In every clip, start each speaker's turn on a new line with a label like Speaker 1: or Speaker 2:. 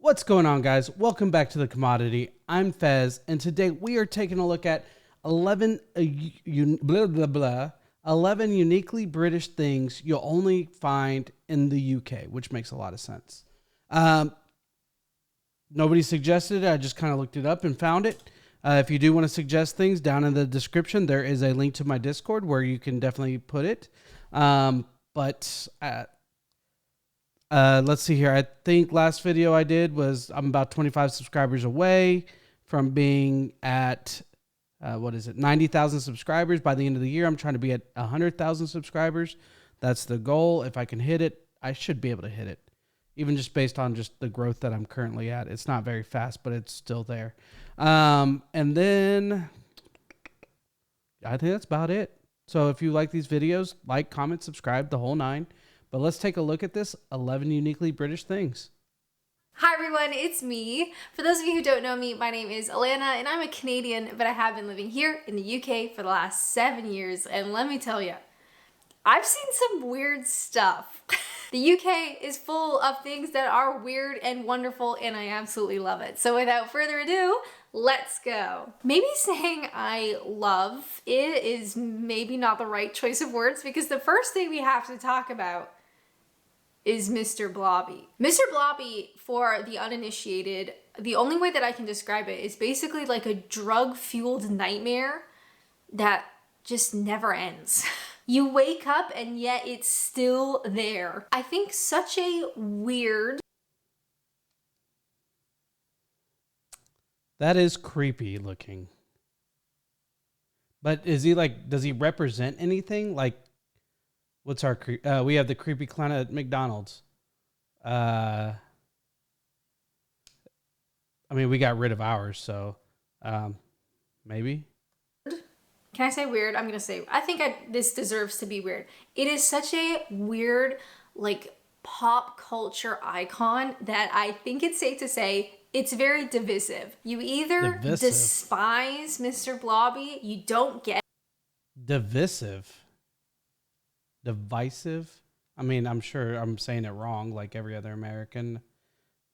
Speaker 1: What's going on, guys? Welcome back to The Commodity. I'm Fez, and today we are taking a look at 11 11 uniquely British things you'll only find in the UK, which makes a lot of sense. Nobody suggested it. I just kind of looked it up and found it. If you do want to suggest things, down in the description, there is a link to my Discord where you can definitely put it. Let's see here. I think last video I did was I'm about 25 subscribers away from being at 90,000 subscribers. By the end of the year, I'm trying to be at 100,000 subscribers. That's the goal. If I can hit it, I should be able to hit it. Even just based on just the growth that I'm currently at. It's not very fast, but it's still there. And then I think that's about it. So if you like these videos, like, comment, subscribe, the whole nine. But let's take a look at this 11 uniquely British things.
Speaker 2: Hi everyone, it's me. For those of you who don't know me, my name is Alana and I'm a Canadian, but I have been living here in the UK for the last 7 years. And let me tell you, I've seen some weird stuff. The UK is full of things that are weird and wonderful and I absolutely love it. So without further ado, let's go. Maybe saying I love it is maybe not the right choice of words because the first thing we have to talk about is Mr. Blobby. Mr. Blobby, for the uninitiated, the only way that I can describe it is basically like a drug-fueled nightmare that just never ends. You wake up and yet it's still there. I think such a weird...
Speaker 1: That is creepy looking. But is he like, does he represent anything? Like, what's our, we have the creepy clown at McDonald's. I mean, we got rid of ours, so maybe.
Speaker 2: Can I say weird? I'm gonna say, I think this deserves to be weird. It is such a weird, like, pop culture icon that I think it's safe to say it's very divisive. You either despise Mr. Blobby, you don't get...
Speaker 1: Divisive? Divisive? I mean, I'm sure I'm saying it wrong like every other American.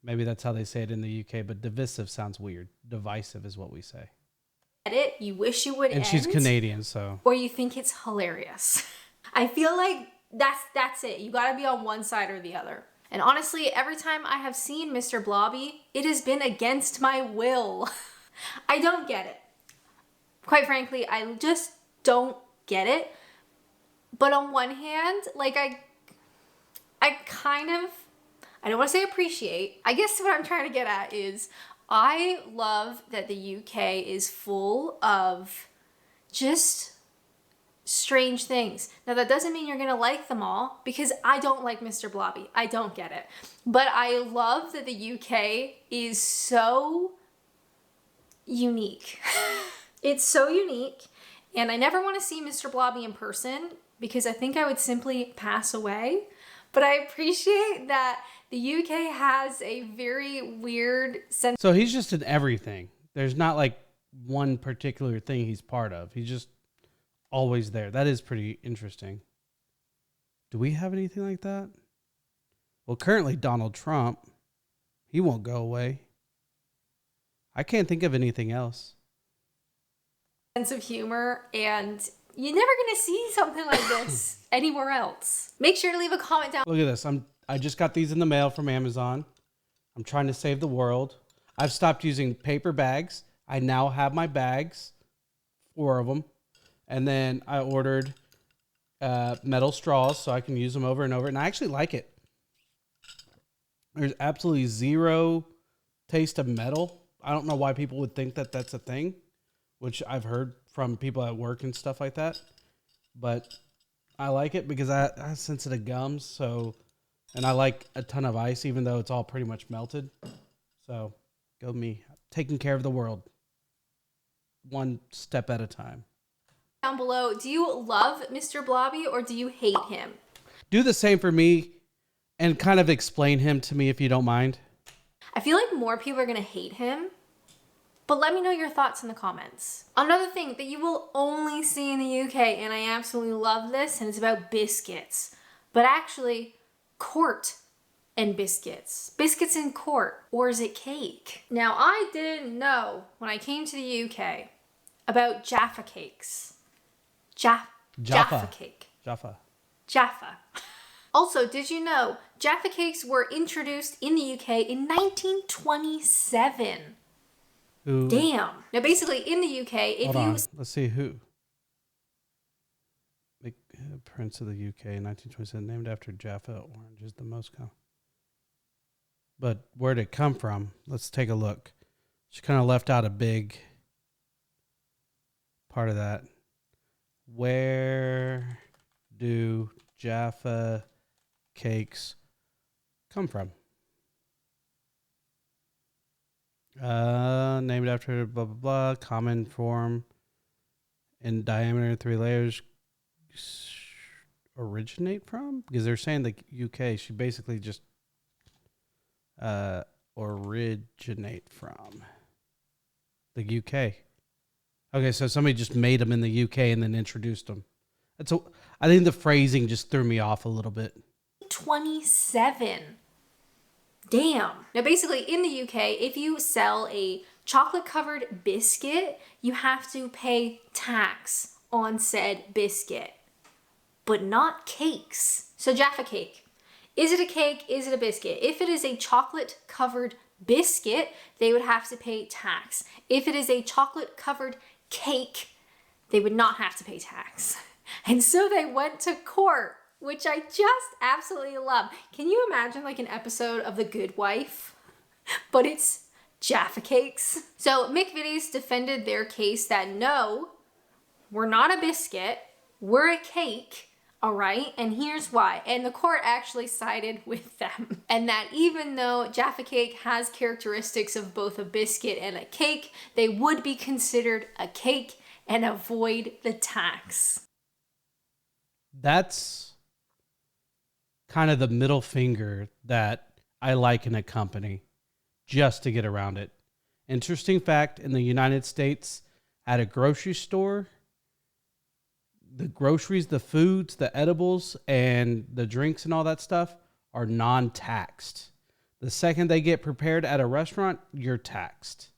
Speaker 1: Maybe that's how they say it in the UK, but divisive sounds weird. Divisive is what we say.
Speaker 2: It, you wish you would
Speaker 1: and
Speaker 2: end,
Speaker 1: she's Canadian, so,
Speaker 2: or you think it's hilarious. I feel like that's it. You gotta be on one side or the other. And honestly, every time I have seen Mr. Blobby, it has been against my will. I don't get it. Quite frankly, I just don't get it. But on one hand, like I kind of, I don't want to say appreciate. I guess what I'm trying to get at is I love that the UK is full of just strange things. Now that doesn't mean you're gonna like them all because I don't like Mr. Blobby. I don't get it. But I love that the UK is so unique. It's so unique and I never want to see Mr. Blobby in person because I think I would simply pass away. But I appreciate that the UK has a very weird sense.
Speaker 1: So he's just in everything. There's not like one particular thing he's part of. He's just always there. That is pretty interesting. Do we have anything like that? Well, currently Donald Trump, he won't go away. I can't think of anything else.
Speaker 2: Sense of humor, and you're never gonna see something like this anywhere else. Make sure to leave a comment down.
Speaker 1: Look at this. I just got these in the mail from Amazon. I'm trying to save the world. I've stopped using paper bags. I now have my bags, 4 of them. And then I ordered metal straws so I can use them over and over. And I actually like it. There's absolutely zero taste of metal. I don't know why people would think that that's a thing, which I've heard from people at work and stuff like that. But I like it because I have sensitive gums. So, and I like a ton of ice, even though it's all pretty much melted. So go me, taking care of the world one step at a time.
Speaker 2: Down below, do you love Mr. Blobby or do you hate him?
Speaker 1: Do the same for me and kind of explain him to me if you don't mind.
Speaker 2: I feel like more people are gonna hate him, but let me know your thoughts in the comments. Another thing that you will only see in the UK, and I absolutely love this, and it's about biscuits, but actually, Court and biscuits? Biscuits in court, or is it cake? Now, I didn't know when I came to the UK about Jaffa cakes. Jaffa cake. Jaffa. Also, did you know Jaffa cakes were introduced in the UK in 1927?
Speaker 1: Who?
Speaker 2: Damn. Now, basically, in the UK, if
Speaker 1: Hold
Speaker 2: you...
Speaker 1: on. Let's see who. Prince of the UK, 1927, named after Jaffa orange is the most common. But where'd it come from? Let's take a look. She kind of left out a big part of that. Where do Jaffa cakes come from? Named after blah, blah, blah. Common form in diameter, 3 layers. Originate from? Because they're saying the UK. She basically just originate from the UK. Okay, so somebody just made them in the UK and then introduced them. I think the phrasing just threw me off a little bit.
Speaker 2: 27. Damn. Now, basically, in the UK, if you sell a chocolate-covered biscuit, you have to pay tax on said biscuit, but not cakes. So, Jaffa cake. Is it a cake? Is it a biscuit? If it is a chocolate-covered biscuit, they would have to pay tax. If it is a chocolate-covered cake, they would not have to pay tax. And so they went to court, which I just absolutely love. Can you imagine like an episode of The Good Wife? But it's Jaffa cakes. So McVitie's defended their case that no, we're not a biscuit, we're a cake, all right? And here's why. And the court actually sided with them. And that even though Jaffa cake has characteristics of both a biscuit and a cake, they would be considered a cake and avoid the tax.
Speaker 1: That's kind of the middle finger that I like in a company just to get around it. Interesting fact, in the United States, at a grocery store, the groceries, the foods, the edibles, and the drinks and all that stuff are non-taxed. The second they get prepared at a restaurant, you're taxed.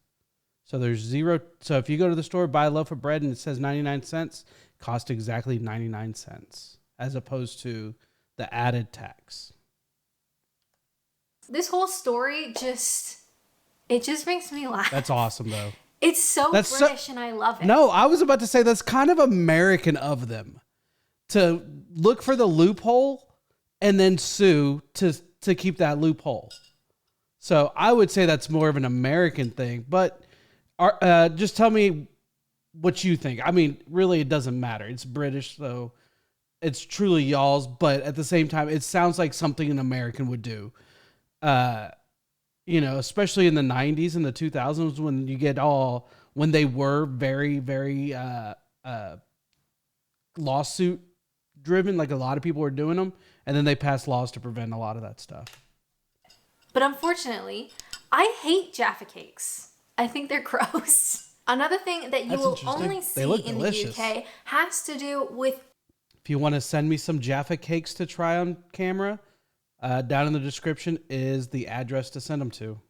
Speaker 1: So there's zero. So if you go to the store, buy a loaf of bread and it says 99 cents, cost exactly 99 cents as opposed to the added tax.
Speaker 2: This whole story just makes me laugh.
Speaker 1: That's awesome though.
Speaker 2: It's so British and I love it.
Speaker 1: No, I was about to say that's kind of American of them to look for the loophole and then sue to keep that loophole. So I would say that's more of an American thing, but just tell me what you think. I mean, really, it doesn't matter. It's British, so it's truly y'all's, but at the same time, it sounds like something an American would do. Especially in the 90s and the 2000s when they were very, very lawsuit driven, like a lot of people were doing them, and then they passed laws to prevent a lot of that stuff.
Speaker 2: But unfortunately, I hate Jaffa cakes. I think they're gross. Another thing that you will only see in the UK has to do with...
Speaker 1: If you want to send me some Jaffa cakes to try on camera, down in the description is the address to send them to.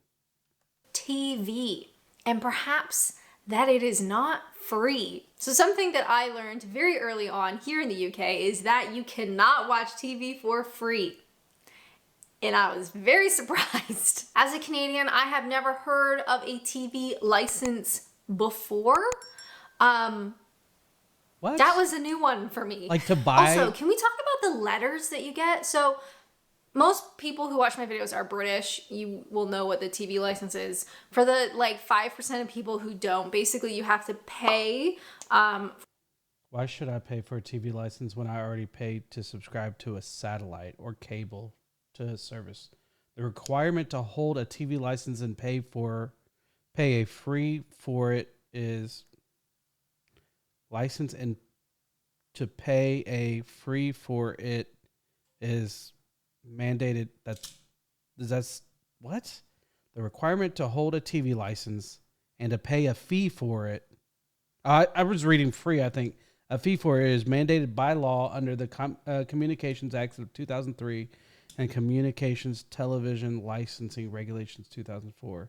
Speaker 2: TV. And perhaps that it is not free. So something that I learned very early on here in the UK is that you cannot watch TV for free. And I was very surprised. As a Canadian, I have never heard of a TV license before.
Speaker 1: What?
Speaker 2: That was a new one for me.
Speaker 1: Like to buy...
Speaker 2: Also, can we talk about the letters that you get? So most people who watch my videos are British. You will know what the TV license is. For the 5% of people who don't, basically you have to pay.
Speaker 1: Why should I pay for a TV license when I already paid to subscribe to a satellite or cable to a service? The requirement to hold a TV license and pay a fee for it is license, and to pay a fee for it is mandated. That's what? The requirement to hold a TV license and to pay a fee for it. I was reading free, I think. A fee for it is mandated by law under the Communications Act of 2003 and Communications Television Licensing Regulations 2004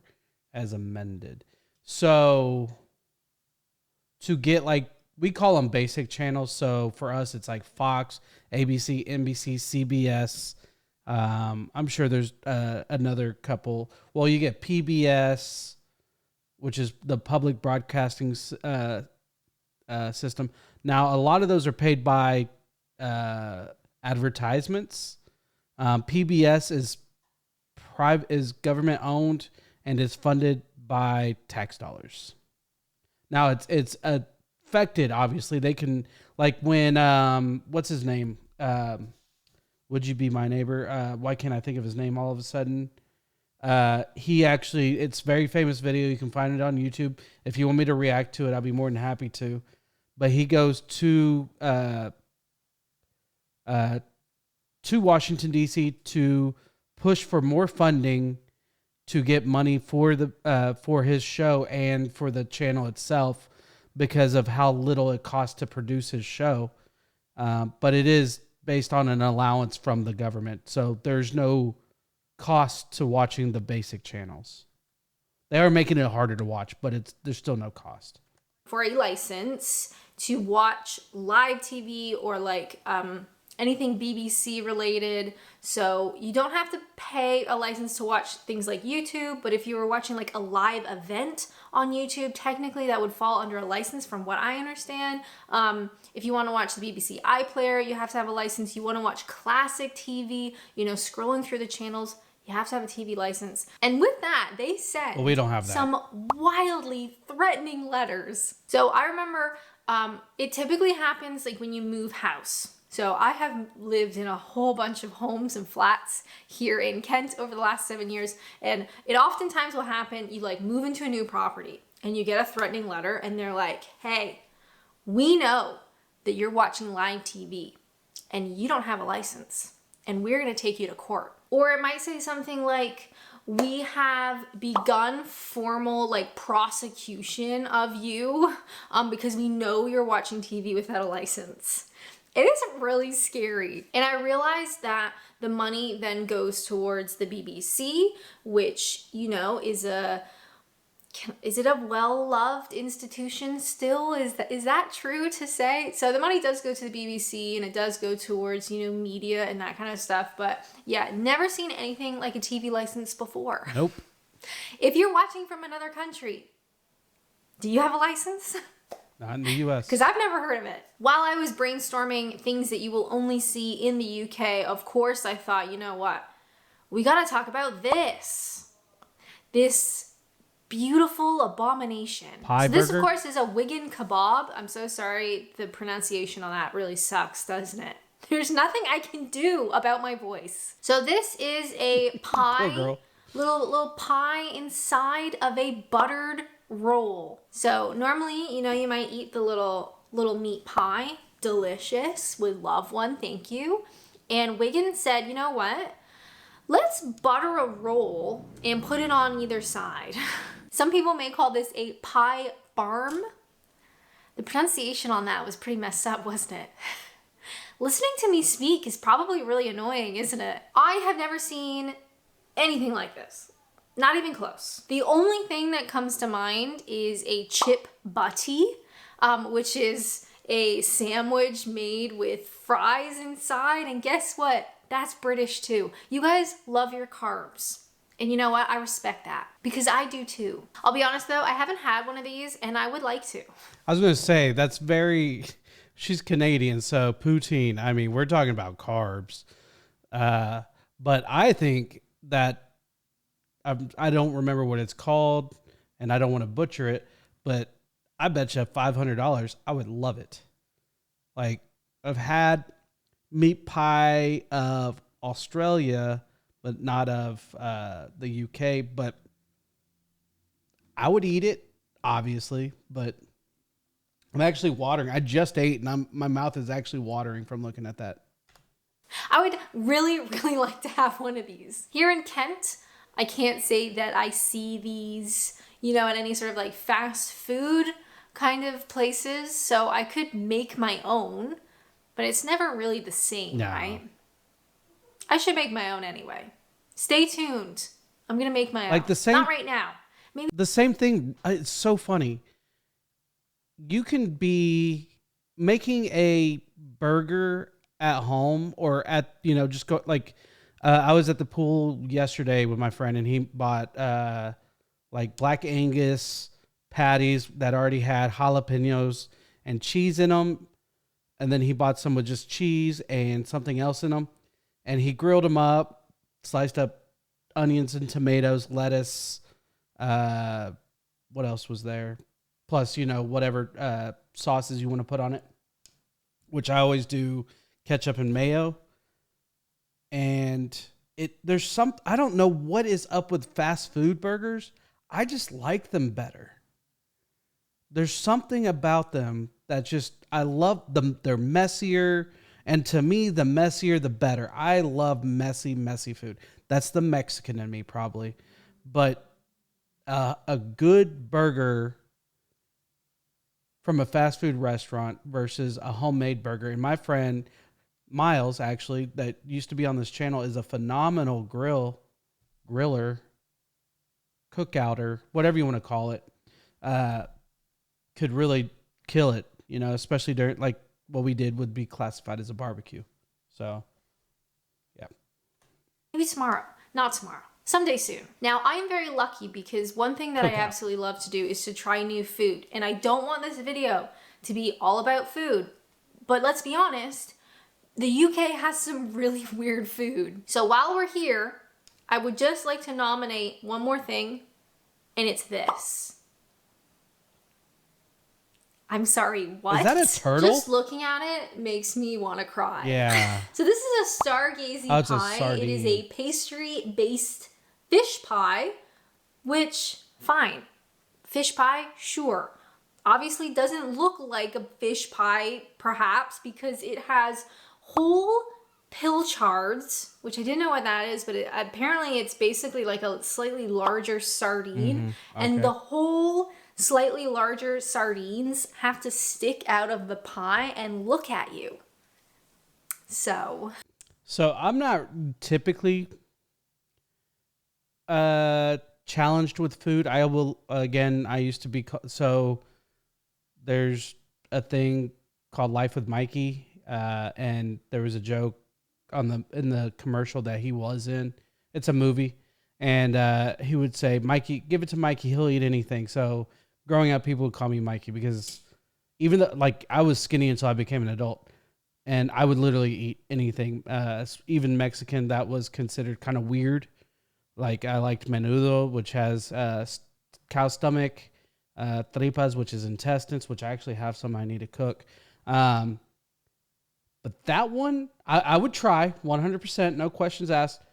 Speaker 1: as amended. So to get like, we call them basic channels. So for us, it's like Fox, ABC, NBC, CBS. I'm sure there's another couple. Well, you get PBS, which is the public broadcasting system. Now, a lot of those are paid by advertisements. PBS is government owned and is funded by tax dollars. Now it's affected. Obviously, they can, like when what's his name? Would You Be My Neighbor? Why can't I think of his name all of a sudden? He actually, it's a very famous video. You can find it on YouTube. If you want me to react to it, I'll be more than happy to. But he goes to Washington, D.C. to push for more funding to get money for the for his show and for the channel itself because of how little it costs to produce his show. But it is based on an allowance from the government. So there's no cost to watching the basic channels. They are making it harder to watch, but there's still no cost.
Speaker 2: For a license to watch live TV or like anything BBC related. So you don't have to pay a license to watch things like YouTube, but if you were watching like a live event on YouTube, technically that would fall under a license from what I understand. If you want to watch the BBC iPlayer, you have to have a license. You want to watch classic TV, scrolling through the channels, you have to have a TV license. And with that, they said
Speaker 1: we don't have that.
Speaker 2: Some wildly threatening letters. So I remember it typically happens like when you move house. So I have lived in a whole bunch of homes and flats here in Kent over the last 7 years. And it oftentimes will happen, you like move into a new property and you get a threatening letter and they're like, hey, we know that you're watching live TV and you don't have a license and we're going to take you to court. Or it might say something like, we have begun formal like prosecution of you because we know you're watching TV without a license. It is really scary. And I realized that the money then goes towards the BBC, which, is it a well-loved institution still? Is that true to say? So the money does go to the BBC and it does go towards, media and that kind of stuff. But yeah, never seen anything like a TV license before.
Speaker 1: Nope.
Speaker 2: If you're watching from another country, do you have a license?
Speaker 1: Not in the U.S.
Speaker 2: Because I've never heard of it. While I was brainstorming things that you will only see in the UK, of course I thought, you know what? We gotta talk about this. This beautiful abomination.
Speaker 1: Pie
Speaker 2: so this,
Speaker 1: burger?
Speaker 2: of course, is a Wigan kebab. I'm so sorry. The pronunciation on that really sucks, doesn't it? There's nothing I can do about my voice. So this is a pie.
Speaker 1: Poor girl.
Speaker 2: Little pie inside of a buttered roll. So normally, you might eat the little meat pie. Delicious. Would love one. Thank you. And Wigan said, you know what? Let's butter a roll and put it on either side. Some people may call this a pie farm. The pronunciation on that was pretty messed up, wasn't it? Listening to me speak is probably really annoying, isn't it? I have never seen anything like this. Not even close. The only thing that comes to mind is a chip butty, which is a sandwich made with fries inside. And guess what? That's British too. You guys love your carbs. And you know what? I respect that because I do too. I'll be honest though, I haven't had one of these and I would like to.
Speaker 1: I was going to say, she's Canadian, so poutine. I mean, we're talking about carbs. But I think that, I don't remember what it's called, and I don't want to butcher it, but I bet you $500, I would love it. Like, I've had meat pie of Australia, but not of the UK, but I would eat it, obviously, but I'm actually watering. I just ate, and my mouth is actually watering from looking at that.
Speaker 2: I would really, really like to have one of these. Here in Kent, I can't say that I see these, at any sort of like fast food kind of places. So I could make my own, but it's never really the same,
Speaker 1: No.
Speaker 2: right? I should make my own anyway. Stay tuned. I'm gonna make my own.
Speaker 1: Like the same,
Speaker 2: not right now. Maybe
Speaker 1: the same thing. It's so funny. You can be making a burger at home or at, just go like, I was at the pool yesterday with my friend and he bought like Black Angus patties that already had jalapenos and cheese in them. And then he bought some with just cheese and something else in them. And he grilled them up, sliced up onions and tomatoes, lettuce. What else was there? Plus, whatever sauces you want to put on it, which I always do ketchup and mayo. And I don't know what is up with fast food burgers. I just like them better. There's something about them that I love them. They're messier. And to me, the messier, the better. I love messy food. That's the Mexican in me probably. But a good burger from a fast food restaurant versus a homemade burger. And my friend Miles, actually, that used to be on this channel, is a phenomenal griller, cookouter, whatever you want to call it. Could really kill it, especially during, like, what we did would be classified as a barbecue. So, yeah.
Speaker 2: maybe tomorrow. Not tomorrow. Someday soon. Now, I am very lucky because one thing that I absolutely love to do is to try new food. And I don't want this video to be all about food. But let's be honest, the UK has some really weird food. So while we're here, I would just like to nominate one more thing, and it's this. I'm sorry, what?
Speaker 1: Is that a turtle?
Speaker 2: Just looking at it makes me want to cry.
Speaker 1: Yeah.
Speaker 2: So this is a stargazy
Speaker 1: Oh, it's a
Speaker 2: pie.
Speaker 1: sardine.
Speaker 2: It is a pastry-based fish pie, which, fine. Fish pie, sure. Obviously doesn't look like a fish pie, perhaps, because it has whole pilchards, which I didn't know what that is, but apparently it's basically like a slightly larger sardine.
Speaker 1: Okay.
Speaker 2: And the whole slightly larger sardines have to stick out of the pie and look at you. So
Speaker 1: I'm not typically challenged with food. I will, again, I used to be, so there's a thing called Life with Mikey, and there was a joke in the commercial that he was in. It's a movie, and he would say, "Mikey, give it to Mikey, he'll eat anything." So growing up, people would call me Mikey because even though, like, I was skinny until I became an adult, and I would literally eat anything, even Mexican that was considered kind of weird. Like, I liked menudo, which has cow stomach, tripas, which is intestines, which I actually have some I need to cook. But that one, I would try 100%, no questions asked.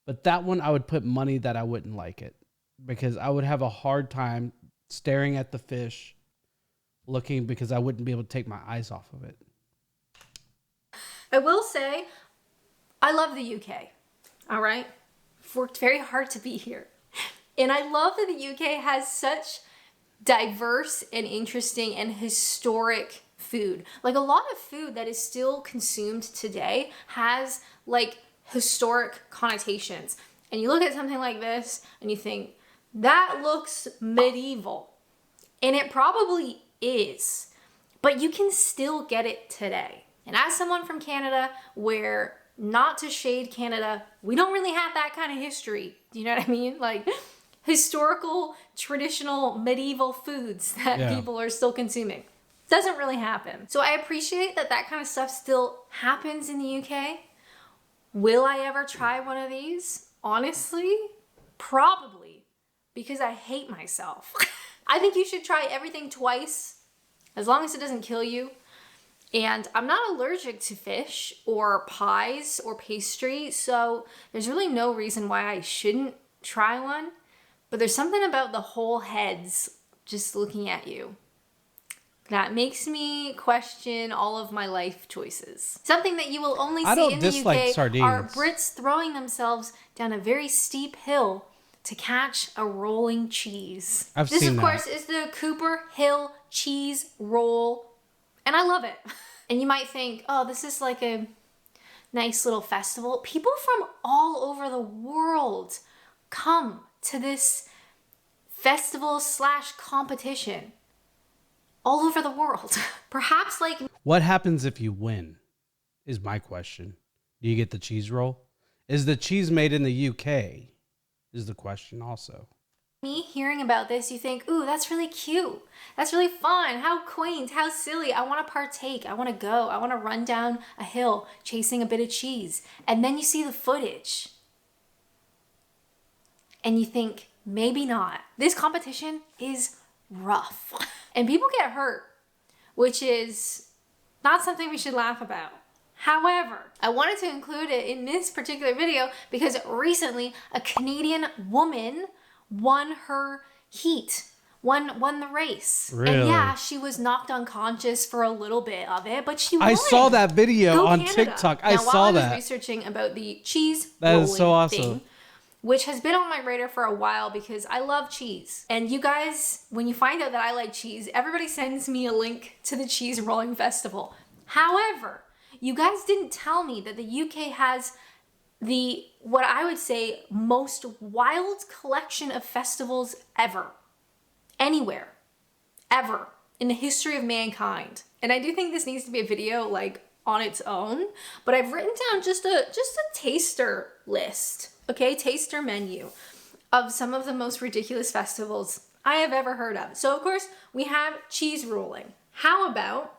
Speaker 1: But that one, I would put money that I wouldn't like it because I would have a hard time staring at the fish, looking, because I wouldn't be able to take my eyes off of it.
Speaker 2: I will say, I love the UK. All right? Worked very hard to be here. And I love that the UK has such diverse and interesting and historic food. Like, a lot of food that is still consumed today has like historic connotations. And you look at something like this and you think, that looks medieval. And it probably is. But you can still get it today. And as someone from Canada, where, not to shade Canada, we don't really have that kind of history. Do you know what I mean? Like, historical, traditional, medieval foods that people are still consuming. Doesn't really happen. So I appreciate that that kind of stuff still happens in the UK. Will I ever try one of these? Honestly, probably, because I hate myself. I think you should try everything twice, as long as it doesn't kill you. And I'm not allergic to fish or pies or pastry, so there's really no reason why I shouldn't try one. But there's something about the whole heads just looking at you that makes me question all of my life choices. Something that you will only see in the UK
Speaker 1: sardines.
Speaker 2: are Brits throwing themselves down a very steep hill to catch a rolling cheese. This, of course, is the Cooper Hill cheese roll. And I love it. And you might think, oh, this is like a nice little festival. People from all over the world come to this festival / competition all over the world. Perhaps like
Speaker 1: What happens if you win is my question. Do you get the cheese roll? Is the cheese made in the UK? Is the question also.
Speaker 2: me hearing about this, you think, ooh, that's really cute. That's really fun. How quaint, how silly. I want to partake. I want to go. I want to run down a hill chasing a bit of cheese. And then you see the footage. And you think, maybe not. This competition is rough. And people get hurt, which is not something we should laugh about. However, I wanted to include it in this particular video because recently a Canadian woman won her heat, won the race.
Speaker 1: Really?
Speaker 2: And yeah, she was knocked unconscious for a little bit of it, but she won.
Speaker 1: I saw that video
Speaker 2: Go
Speaker 1: on
Speaker 2: Canada.
Speaker 1: TikTok.
Speaker 2: Now,
Speaker 1: I
Speaker 2: while
Speaker 1: saw
Speaker 2: I was
Speaker 1: that.
Speaker 2: researching about the cheese
Speaker 1: That is
Speaker 2: rolling
Speaker 1: so awesome.
Speaker 2: thing, which has been on my radar for a while because I love cheese. And you guys, when you find out that I like cheese, everybody sends me a link to the cheese rolling festival. However, you guys didn't tell me that the UK has the, what I would say, most wild collection of festivals ever. Anywhere. Ever. In the history of mankind. And I do think this needs to be a video like on its own, but I've written down just a taster list, okay? Taster menu of some of the most ridiculous festivals I have ever heard of. So of course, we have cheese rolling. How about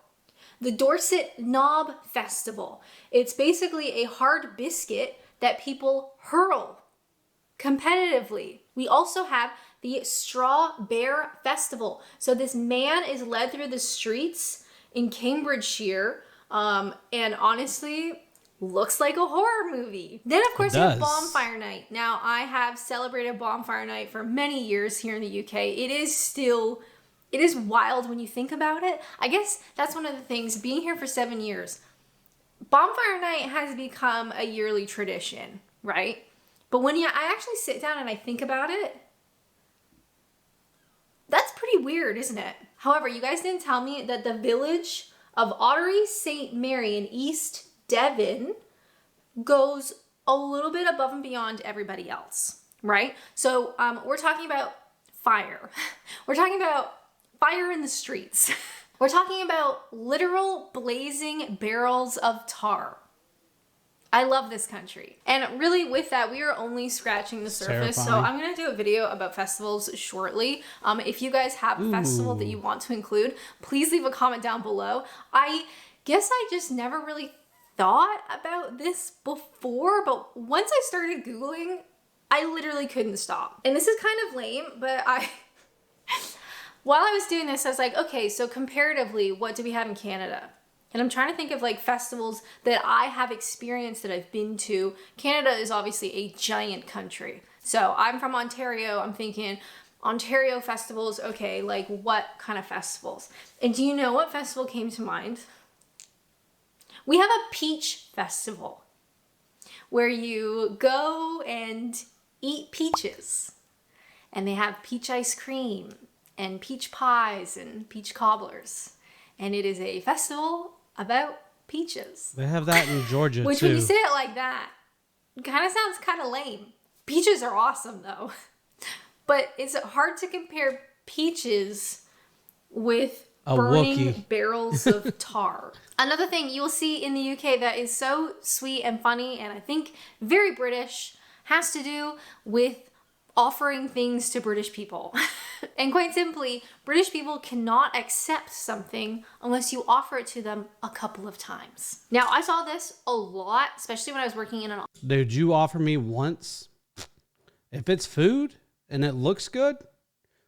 Speaker 2: the Dorset Knob Festival? It's basically a hard biscuit that people hurl competitively. We also have the Straw Bear Festival. So this man is led through the streets in Cambridgeshire, and honestly, looks like a horror movie. Then of course you have Bonfire Night. Now I have celebrated Bonfire Night for many years here in the UK. It is wild when you think about it. I guess that's one of the things, being here for 7 years, Bonfire Night has become a yearly tradition, right? But when I actually sit down and I think about it, that's pretty weird, isn't it? However, you guys didn't tell me that the village of Ottery St. Mary in East Devon goes a little bit above and beyond everybody else, right? So we're talking about fire. We're talking about fire in the streets. We're talking about literal blazing barrels of tar. I love this country. And really with that, we are only scratching the surface. So I'm gonna do a video about festivals shortly. If you guys have a festival that you want to include, please leave a comment down below. I guess I just never really thought about this before, but once I started Googling, I literally couldn't stop. And this is kind of lame, but while I was doing this, I was like, okay, so comparatively, what do we have in Canada? And I'm trying to think of like festivals that I have experienced that I've been to. Canada is obviously a giant country. So I'm from Ontario. I'm thinking Ontario festivals. Okay, like what kind of festivals? And do you know what festival came to mind? We have a peach festival where you go and eat peaches. And they have peach ice cream and peach pies and peach cobblers. And it is a festival about peaches.
Speaker 1: They have that in Georgia
Speaker 2: Which
Speaker 1: too.
Speaker 2: when you say it like that, kind of sounds kind of lame. Peaches are awesome though. But it's hard to compare peaches with burning
Speaker 1: Wookiee.
Speaker 2: barrels of tar. Another thing you will see in the UK that is so sweet and funny, and I think very British, has to do with offering things to British people. And quite simply, British people cannot accept something unless you offer it to them a couple of times. Now, I saw this a lot, especially when I was working in an office.
Speaker 1: Dude, you offer me once, if it's food and it looks good,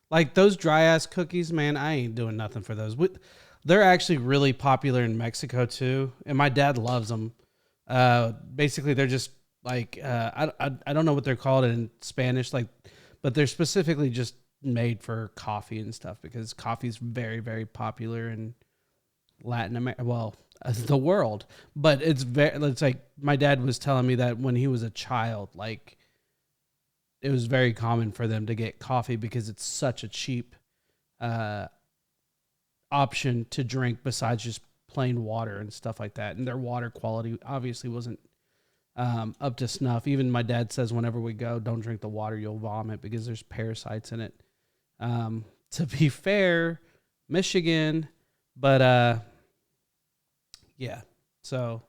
Speaker 1: like those dry ass cookies, man, I ain't doing nothing for those. They're actually really popular in Mexico too, and my dad loves them. Basically, they're just like I don't know what they're called in Spanish, like, but they're specifically just made for coffee and stuff because coffee is very, very popular in Latin America, well, the world. But it's like my dad was telling me that when he was a child, like it was very common for them to get coffee because it's such a cheap option to drink besides just plain water and stuff like that. And their water quality obviously wasn't up to snuff. Even my dad says whenever we go, don't drink the water, you'll vomit because there's parasites in it. To be fair, Michigan, but yeah. So,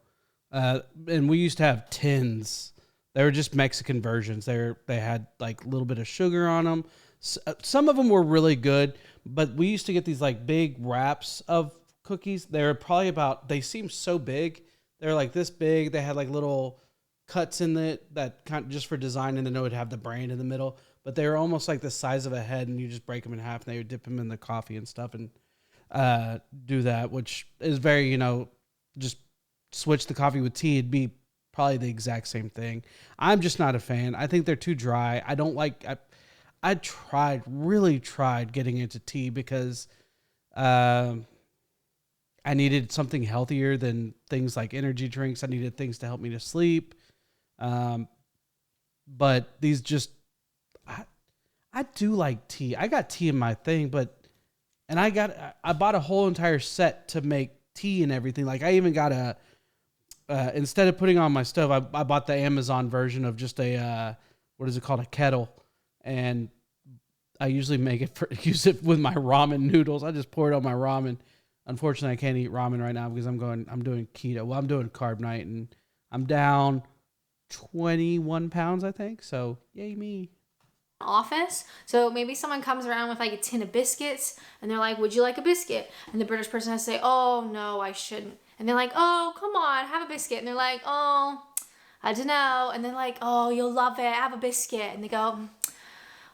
Speaker 1: and we used to have tins. They were just Mexican versions. They had like a little bit of sugar on them. Some of them were really good, but we used to get these like big wraps of cookies. They were probably they seemed so big. They're like this big. They had like little cuts in it that kind of just for design, and then it would have the brand in the middle. But they were almost like the size of a head, and you just break them in half, and they would dip them in the coffee and stuff, and do that, which is very, just switch the coffee with tea. It'd be probably the exact same thing. I'm just not a fan. I think they're too dry. I don't like. I really tried getting into tea because I needed something healthier than things like energy drinks. I needed things to help me to sleep. But these just, I do like tea. I got tea in my thing, and I bought a whole entire set to make tea and everything. Like I even got instead of putting on my stove, I bought the Amazon version of just what is it called? A kettle. And I usually use it with my ramen noodles. I just pour it on my ramen. Unfortunately, I can't eat ramen right now because I'm doing keto. Well, I'm doing carb night, and I'm down 21 pounds, I think. So, yay me.
Speaker 2: Office. So maybe someone comes around with like a tin of biscuits and they're like, would you like a biscuit? And the British person has to say, oh, no, I shouldn't. And they're like, oh, come on, have a biscuit. And they're like, oh, I don't know. And they're like, oh, you'll love it. Have a biscuit. And they go,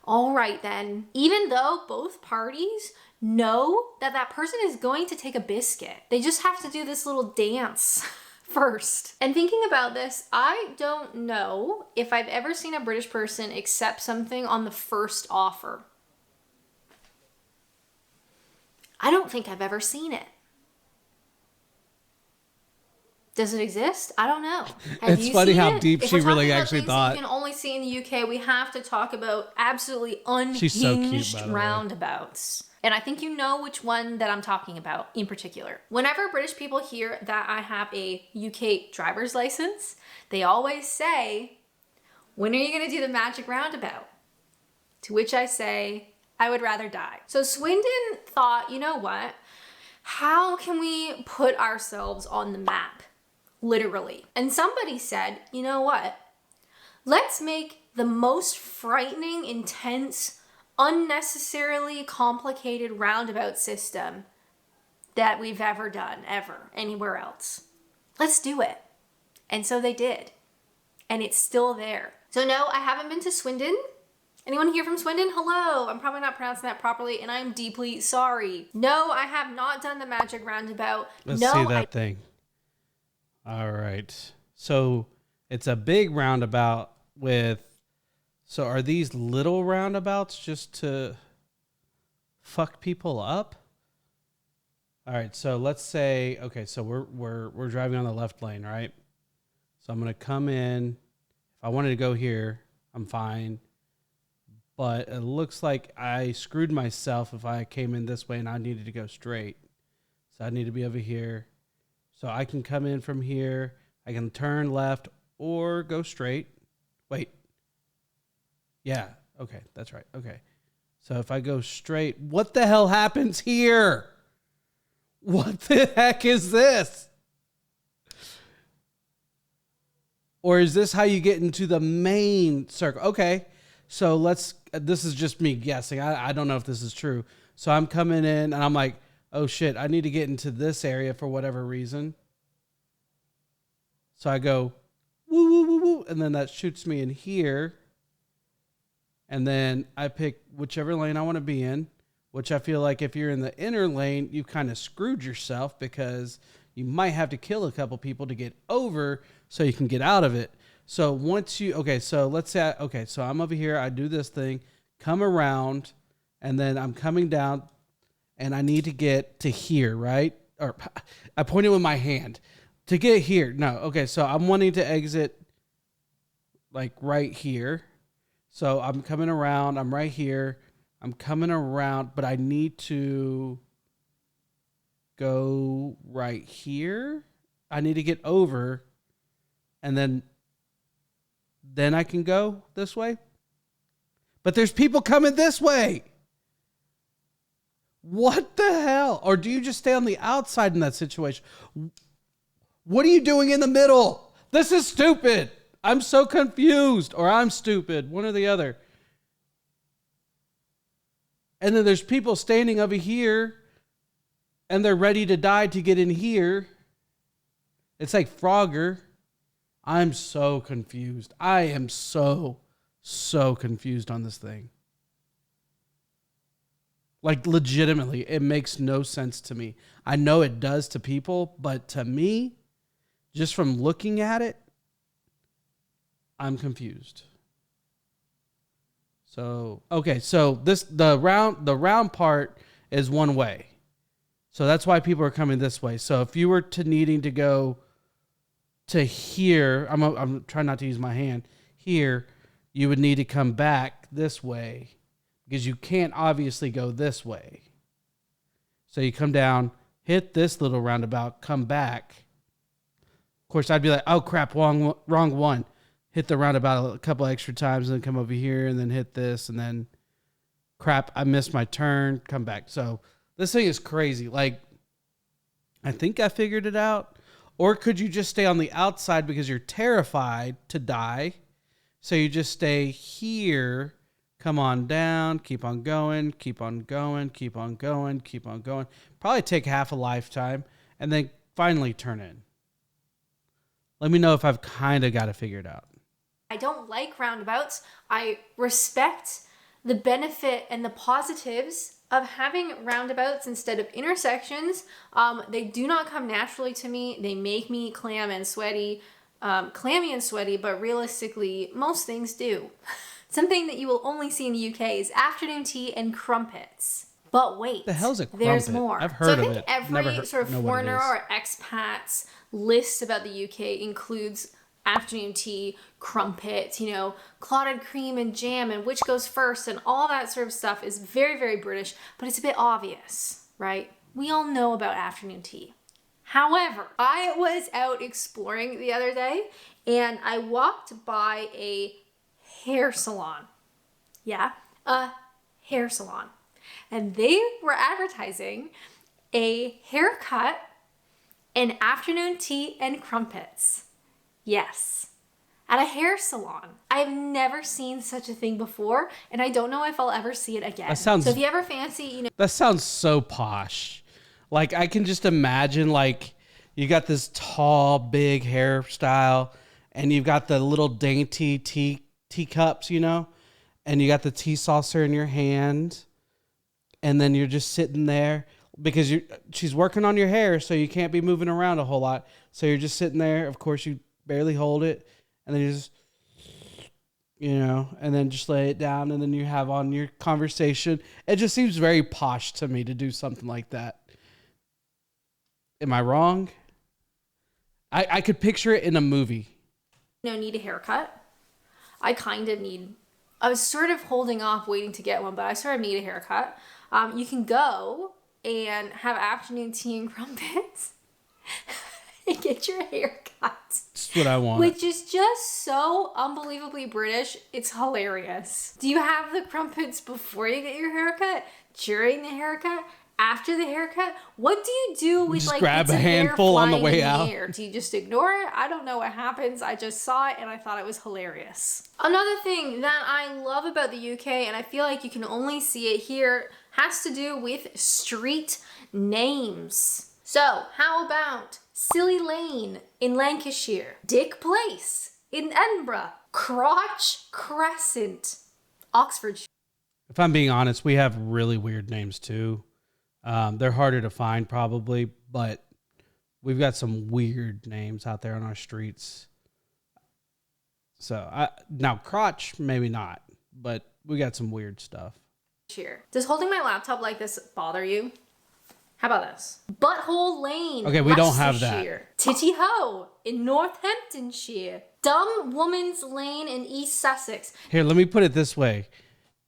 Speaker 2: all right then. Even though both parties know that person is going to take a biscuit, they just have to do this little dance first. And thinking about this, I don't know if I've ever seen a British person accept something on the first offer. I don't think I've ever seen it. Does it exist? I don't know.
Speaker 1: It's funny how deep she really actually thought.
Speaker 2: You can only see in the UK. We have to talk about absolutely unhinged
Speaker 1: She's so cute, by the way.
Speaker 2: roundabouts. And I think you know which one that I'm talking about in particular. Whenever British people hear that I have a UK driver's license, they always say, when are you going to do the magic roundabout? To which I say, I would rather die. So Swindon thought, you know what? How can we put ourselves on the map? Literally. And somebody said, you know what? Let's make the most frightening, intense, unnecessarily complicated roundabout system that we've ever done, ever, anywhere else. Let's do it. And so they did. And it's still there. So no, I haven't been to Swindon. Anyone here from Swindon? Hello. I'm probably not pronouncing that properly, and I'm deeply sorry. No, I have not done the magic roundabout.
Speaker 1: Let's see that thing. All right. So it's a big roundabout so are these little roundabouts just to fuck people up? All right. So let's say, okay, so we're driving on the left lane, right? So I'm going to come in. If I wanted to go here, I'm fine. But it looks like I screwed myself if I came in this way and I needed to go straight. So I need to be over here. So I can come in from here. I can turn left or go straight. Wait. Yeah. Okay. That's right. Okay. So if I go straight, what the hell happens here? What the heck is this? Or is this how you get into the main circle? Okay. So this is just me guessing. I don't know if this is true. So I'm coming in and I'm like, oh shit, I need to get into this area for whatever reason. So I go, woo, woo, woo, woo. And then that shoots me in here. And then I pick whichever lane I want to be in, which I feel like if you're in the inner lane, you kind of screwed yourself because you might have to kill a couple people to get over so you can get out of it. So so let's say, so I'm over here, I do this thing, come around, and then I'm coming down, and I need to get to here, right? Or I point it with my hand. To get here, no, okay, so I'm wanting to exit, like, right here. So I'm coming around, I'm right here, I'm coming around, but I need to go right here. I need to get over, and then then I can go this way. But there's people coming this way. What the hell? Or do you just stay on the outside in that situation? What are you doing in the middle? This is stupid. I'm so confused. Or I'm stupid. One or the other. And then there's people standing over here and they're ready to die to get in here. It's like Frogger. I'm so confused. I am so confused on this thing. Like, legitimately, it makes no sense to me. I know it does to people, but to me, just from looking at it, I'm confused. So, okay, so the round part is one way. So that's why people are coming this way. So if you were to needing to go to here, I'm trying not to use my hand, here, you would need to come back this way because you can't obviously go this way. So you come down, hit this little roundabout, come back. Of course, I'd be like, oh crap, wrong one. Hit the roundabout a couple extra times and then come over here and then hit this and then crap, I missed my turn, come back. So this thing is crazy. Like, I think I figured it out. Or could you just stay on the outside because you're terrified to die? So you just stay here, come on down, keep on going, keep on going, keep on going, keep on going. Probably take half a lifetime and then finally turn in. Let me know if I've kind of got it figured out.
Speaker 2: I don't like roundabouts. I respect the benefit and the positives of having roundabouts instead of intersections. They do not come naturally to me. They make me clammy and sweaty, but realistically, most things do. Something that you will only see in the UK is afternoon tea and crumpets. But wait,
Speaker 1: the hell's a crumpet?
Speaker 2: There's more.
Speaker 1: I've heard of it.
Speaker 2: So I think every sort of foreigner or expat's list about the UK includes afternoon tea, crumpets, clotted cream and jam and which goes first and all that sort of stuff is very, very British, but it's a bit obvious, right? We all know about afternoon tea. However, I was out exploring the other day and I walked by a hair salon. Yeah, a hair salon. And they were advertising a haircut and afternoon tea and crumpets. Yes, at a hair salon. I've never seen such a thing before, and I don't know if I'll ever see it again. So if you ever fancy,
Speaker 1: That sounds so posh. Like, I can just imagine, like, you got this tall, big hairstyle, and you've got the little dainty teacups, and you got the tea saucer in your hand, and then you're just sitting there because she's working on your hair, so you can't be moving around a whole lot. So you're just sitting there. Of course, you barely hold it, and then you just, and then just lay it down, and then you have on your conversation. It just seems very posh to me to do something like that. Am I wrong? I could picture it in a movie.
Speaker 2: Need a haircut. I was sort of holding off waiting to get one, but I sort of need a haircut. You can go and have afternoon tea and crumpets and get your hair cut.
Speaker 1: That's what I want.
Speaker 2: Which is just so unbelievably British. It's hilarious. Do you have the crumpets before you get your haircut? During the haircut? After the haircut? What do you do with
Speaker 1: just grab a handful on the way out?
Speaker 2: Do you just ignore it? I don't know what happens. I just saw it and I thought it was hilarious. Another thing that I love about the UK, and I feel like you can only see it here, has to do with street names. So how about Silly Lane in Lancashire, Dick Place in Edinburgh, Crotch Crescent, Oxfordshire.
Speaker 1: If I'm being honest, we have really weird names too. They're harder to find probably, but we've got some weird names out there on our streets. So now crotch, maybe not, but we got some weird stuff.
Speaker 2: Does holding my laptop like this bother you? How about this? Butthole Lane.
Speaker 1: Okay, we don't have that.
Speaker 2: Titty Ho in Northamptonshire. Dumb Woman's Lane in East Sussex.
Speaker 1: Here, let me put it this way,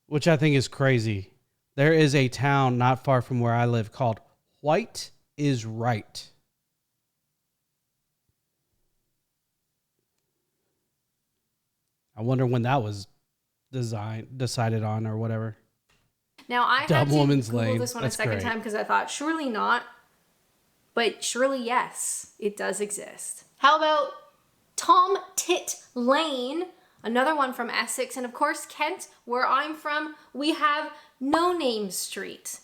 Speaker 1: which I think is crazy. There is a town not far from where I live called White is Right. I wonder when that was decided on or whatever.
Speaker 2: Now, I
Speaker 1: Dumb
Speaker 2: had to
Speaker 1: Woman's
Speaker 2: Google
Speaker 1: Lane.
Speaker 2: this one
Speaker 1: That's
Speaker 2: a second
Speaker 1: great.
Speaker 2: time because I thought, surely not. But surely, yes, it does exist. How about Tom Tit Lane? Another one from Essex. And of course, Kent, where I'm from, we have No Name Street.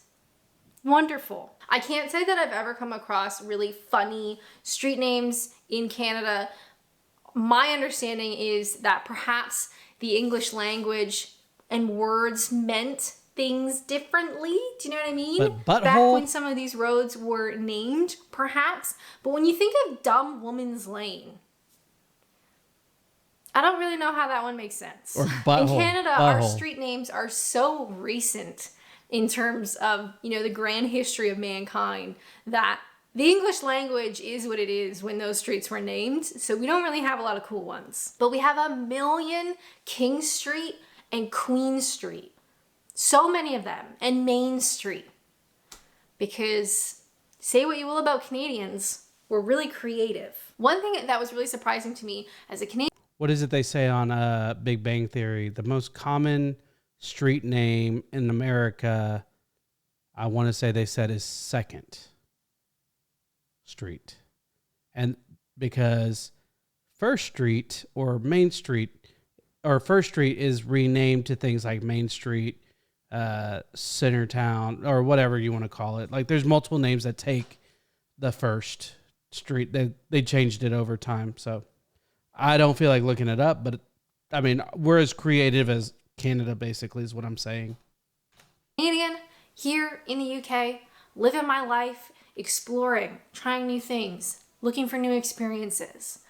Speaker 2: Wonderful. I can't say that I've ever come across really funny street names in Canada. My understanding is that perhaps the English language and words meant things differently. Do you know what I mean?
Speaker 1: But
Speaker 2: Back
Speaker 1: butthole?
Speaker 2: when some of these roads were named, perhaps. But when you think of Dumb Woman's Lane, I don't really know how that one makes sense.
Speaker 1: Or butthole.
Speaker 2: In Canada, our
Speaker 1: Butthole.
Speaker 2: street names are so recent in terms of, the grand history of mankind that the English language is what it is when those streets were named. So we don't really have a lot of cool ones. But we have a million King Street and Queen Street. So many of them. And Main Street. Because say what you will about Canadians, we're really creative. One thing that was really surprising to me as a Canadian.
Speaker 1: What is it they say on Big Bang Theory? The most common street name in America, I want to say they said, is Second Street. And because First Street or Main Street, or First Street is renamed to things like Main Street, Centertown, or whatever you want to call it. Like there's multiple names that take the First Street. They changed it over time. So I don't feel like looking it up, but I mean, we're as creative as Canada, basically, is what I'm saying.
Speaker 2: Canadian here in the UK, living my life, exploring, trying new things, looking for new experiences.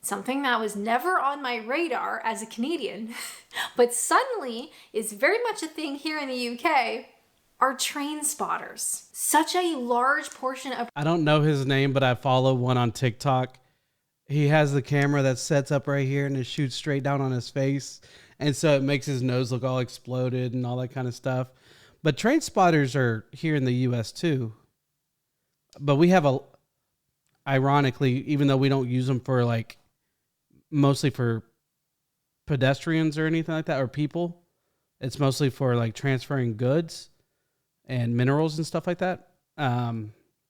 Speaker 2: Something that was never on my radar as a Canadian, but suddenly is very much a thing here in the UK, are train spotters. Such a large portion of...
Speaker 1: I don't know his name, but I follow one on TikTok. He has the camera that sets up right here and it shoots straight down on his face. And so it makes his nose look all exploded and all that kind of stuff. But train spotters are here in the US too. But we have ironically, even though we don't use them for like, mostly for pedestrians or anything like that, or people, it's mostly for like transferring goods and minerals and stuff like that.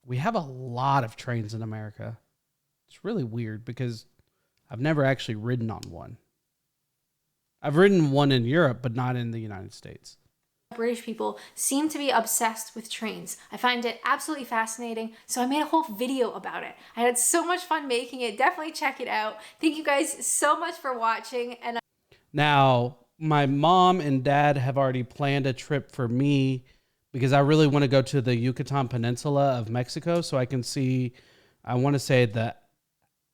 Speaker 1: We have a lot of trains in America. It's really weird because I've never actually ridden on one. I've ridden one in Europe, but not in the United States.
Speaker 2: British people seem to be obsessed with trains. I find it absolutely fascinating, so I made a whole video about it. I had so much fun making it. Definitely check it out. Thank you guys so much for watching. And
Speaker 1: now, my mom and dad have already planned a trip for me because I really want to go to the Yucatan Peninsula of Mexico so I can see, I want to say the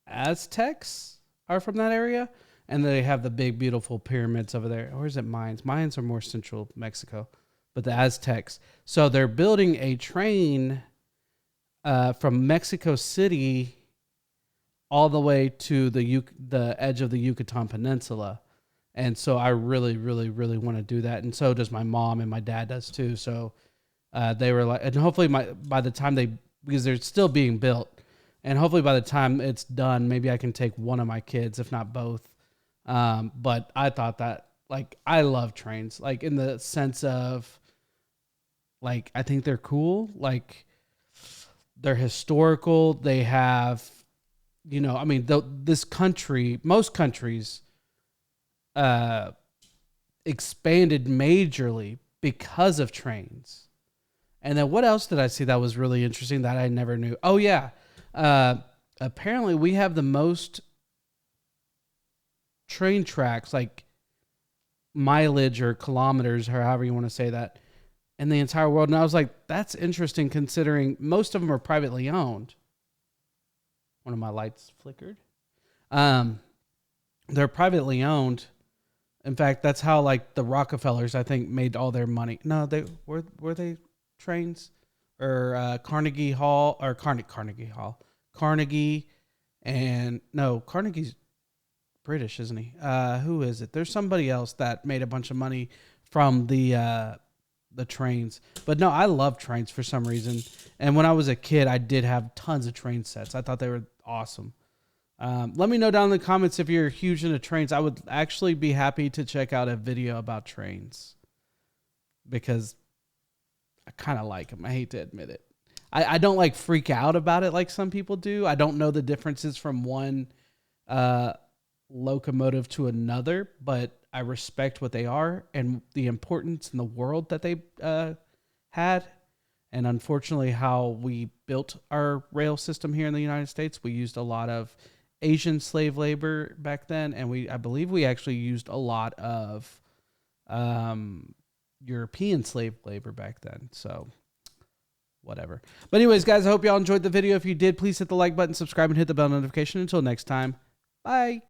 Speaker 1: Aztecs are from that area. And they have the big, beautiful pyramids over there. Or is it Mayans? Mayans are more central Mexico. But the Aztecs. So they're building a train from Mexico City all the way to the edge of the Yucatan Peninsula. And so I really, really, really want to do that. And so does my mom, and my dad does too. So they were like, and hopefully by the time because they're still being built. And hopefully by the time it's done, maybe I can take one of my kids, if not both. But I thought that, like, I love trains, like in the sense of, like, I think they're cool. Like, they're historical. They have, I mean, this country, most countries, expanded majorly because of trains. And then what else did I see that was really interesting that I never knew? Oh yeah. Apparently we have the most train tracks, like mileage or kilometers or however you want to say that, in the entire world. And I was like, that's interesting considering most of them are privately owned. One of my lights flickered. They're privately owned. In fact, that's how like the Rockefellers, I think, made all their money. No, they were they trains or Carnegie Hall or Carnegie Hall, Carnegie, and no, Carnegie's British, isn't he? Who is it? There's somebody else that made a bunch of money from the trains. But no, I love trains for some reason. And when I was a kid, I did have tons of train sets. I thought they were awesome. Let me know down in the comments if you're huge into trains. I would actually be happy to check out a video about trains because I kind of like them. I hate to admit it. I don't like freak out about it like some people do. I don't know the differences from one locomotive to another, but I respect what they are and the importance in the world that they had. And unfortunately, how we built our rail system here in the United States, we used a lot of Asian slave labor back then, and I believe we actually used a lot of European slave labor back then. So whatever. But anyways, guys, I hope y'all enjoyed the video. If you did, please hit the like button, subscribe, and hit the bell notification. Until next time, bye.